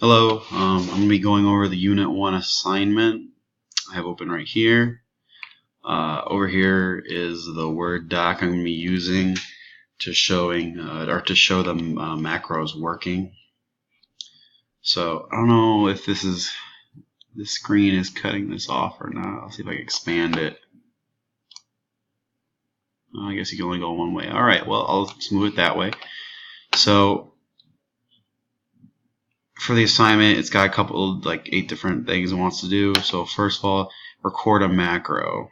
Hello, I'm going to be going over the Unit 1 assignment I have open right here. Over here is the Word doc I'm going to be using to show the macros working. So I don't know if this screen is cutting this off or not. I'll see if I can expand it. I guess you can only go one way. Alright, well I'll just move it that way. So for the assignment, it's got a couple, like 8 different things it wants to do. So first of all, record a macro.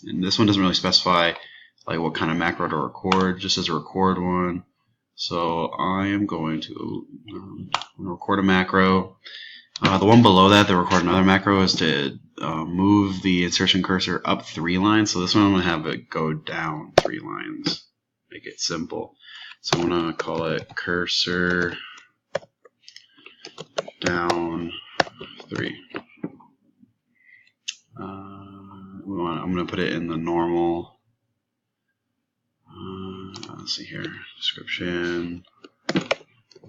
And this one doesn't really specify like what kind of macro to record, just as a record one. So I am going to record a macro. The one below that, the record another macro, is to move the insertion cursor up 3 lines. So this one I'm going to have it go down 3 lines. Make it simple. So I'm going to call it cursor down 3. I'm going to put it in the normal. Let's see here. Description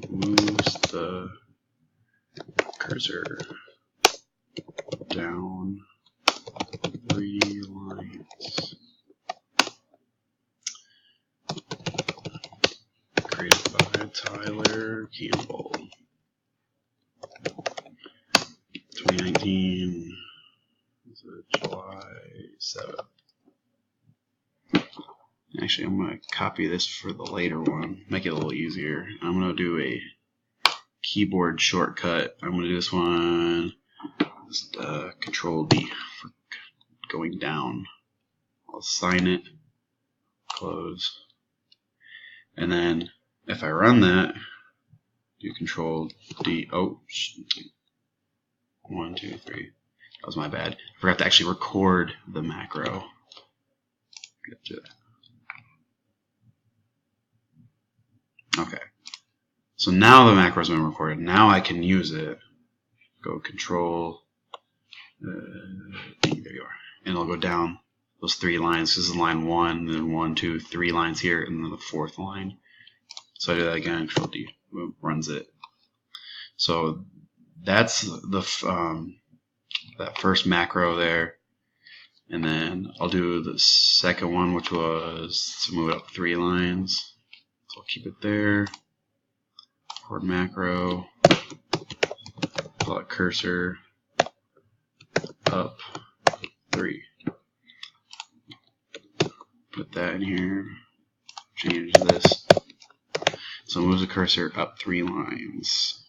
moves the cursor down 3 lines. Created by Tyler Campbell. 2019. July 7th. Actually, I'm going to copy this for the later one, make it a little easier. I'm going to do a keyboard shortcut. I'm going to do this one, just Control D for going down. I'll assign it, close, and then if I run that, do Control D. Oh, 1, 2, 3. That was my bad. I forgot to actually record the macro. Get to that. Okay. So now the macro's been recorded. Now I can use it. Go Control D. There you are. And it'll go down those 3 lines. This is line 1, then 1, 2, 3 lines here, and then the 4th line. So I do that again. Control D runs it. So that's the that first macro there, and then I'll do the second one, which was to move it up 3 lines. So I'll keep it there. Record macro. Call it cursor up 3. Put that in here. Change this. So it moves the cursor up 3 lines.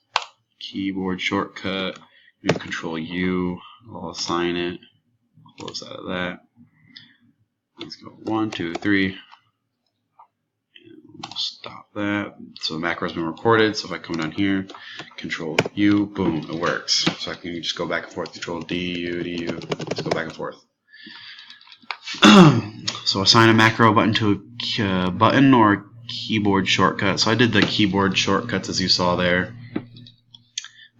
Keyboard shortcut. Do Control U. I'll assign it. Close out of that. Let's go 1, 2, 3. We'll stop that. So the macro has been recorded. So if I come down here, Control U, boom, it works. So I can just go back and forth. Control D, U, D, U. Just go back and forth. So assign a macro button to a button or keyboard shortcut. So I did the keyboard shortcuts as you saw there.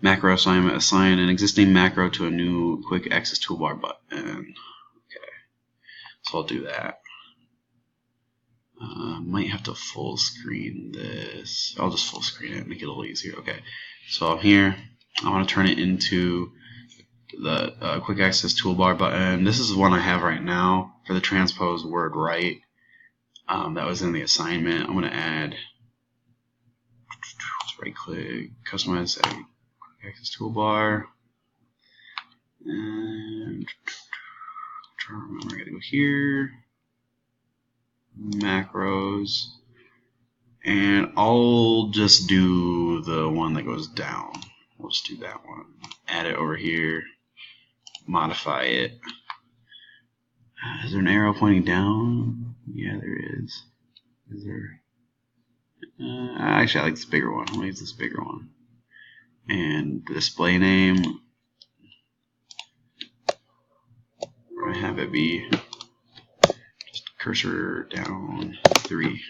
Macro assignment, assign an existing macro to a new quick access toolbar button. Okay, so I'll do that. Might have to full screen this. I'll just full screen it, make it a little easier. Okay, so I'm here. I want to turn it into the quick access toolbar button. This is the one I have right now for the transpose word right. That was in the assignment. I'm going to add, right click, customize quick access toolbar. And I'm trying to remember, I got to go here. Macros, and I'll just do the one that goes down. We'll just do that one. Add it over here, modify it. Is there an arrow pointing down? Yeah, there is. Is there? Actually, I like this bigger one. I'm gonna use this bigger one. And the display name, we're gonna have it be cursor down 3.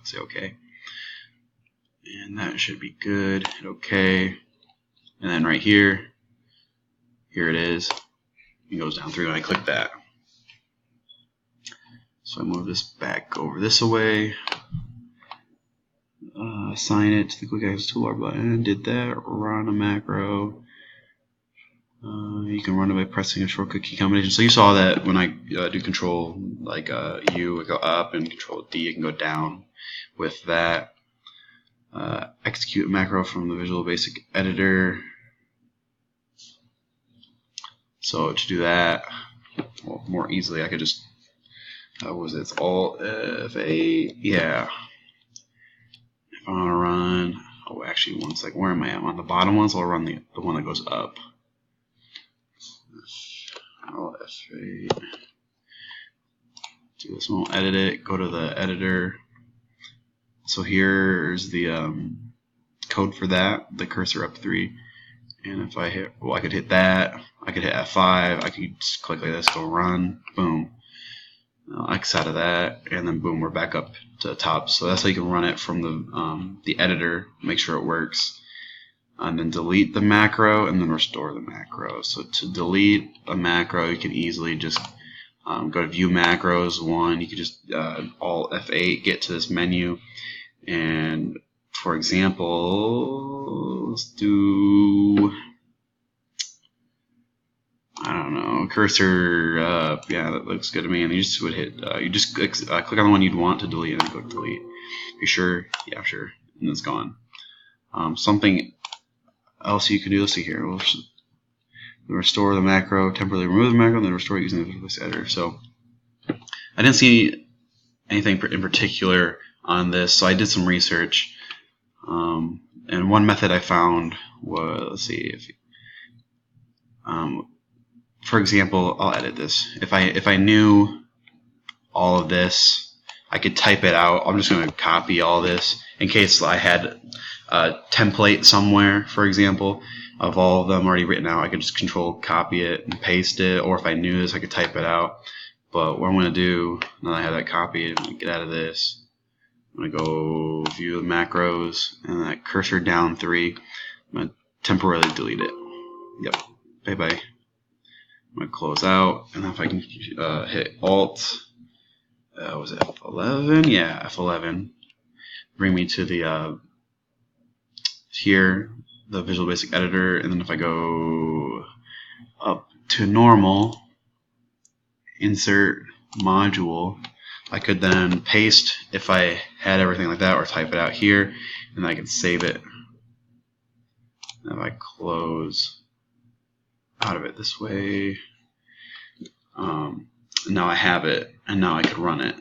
Say OK. And that should be good. Hit OK. And then right here, here it is. It goes down 3 when I click that. So I move this back over this away. assign it to the quick access toolbar button. Did that. Run a macro. You can run it by pressing a shortcut key combination. So you saw that when I do control like U, I go up, and control D, I can go down with that. Execute a macro from the Visual Basic Editor. So to do that, well, more easily, I could just what was it? It's Alt F8. Yeah. If I want to run, oh, actually, one second. Where am I at? I'm on the bottom one, so I'll run the one that goes up. Alt F8. Do this one. Edit it. Go to the editor. So here's the code for that. The cursor up 3. And if I hit, well, I could hit that. I could hit F5. I could just click like this. Go run. Boom. I'll X out of that, and then boom, we're back up to the top. So that's how you can run it from the editor. Make sure it works, and then delete the macro, and then restore the macro. So to delete a macro, you can easily just go to View Macros 1. You can just Alt F8, get to this menu, and for example, let's do, I don't know, cursor, yeah, that looks good to me. And you just would hit, you just click on the one you'd want to delete, and then go delete. Are you sure? Yeah, sure. And it's gone. Something else you can do, let's see here. We'll restore the macro, temporarily remove the macro, and then restore it using the Visual Basic Editor. So I didn't see anything in particular on this, so I did some research. And one method I found was, let's see, if for example, I'll edit this. If I knew all of this, I could type it out. I'm just going to copy all this in case I had a template somewhere, for example, of all of them already written out. I could just control copy it and paste it, or if I knew this, I could type it out. But what I'm going to do, now that I have that copied, I'm going to get out of this. I'm going to go view the macros, and that cursor down 3. I'm going to temporarily delete it. Yep. Bye-bye. I'm going to close out, and if I can hit Alt, was it F11? Yeah, F11. Bring me to the here, the Visual Basic Editor, and then if I go up to normal, insert module, I could then paste if I had everything like that, or type it out here, and I can save it. And if I close out of it this way, now I have it, and now I could run it.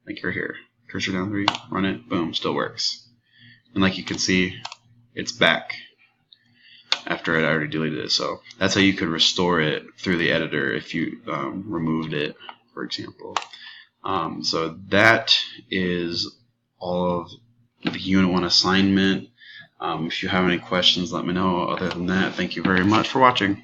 Like you're here, cursor down 3, run it, boom, still works. And like you can see, it's back after I already deleted it. So that's how you could restore it through the editor if you removed it, for example. So that is all of the Unit 1 assignment. If you have any questions, let me know. Other than that, thank you very much for watching.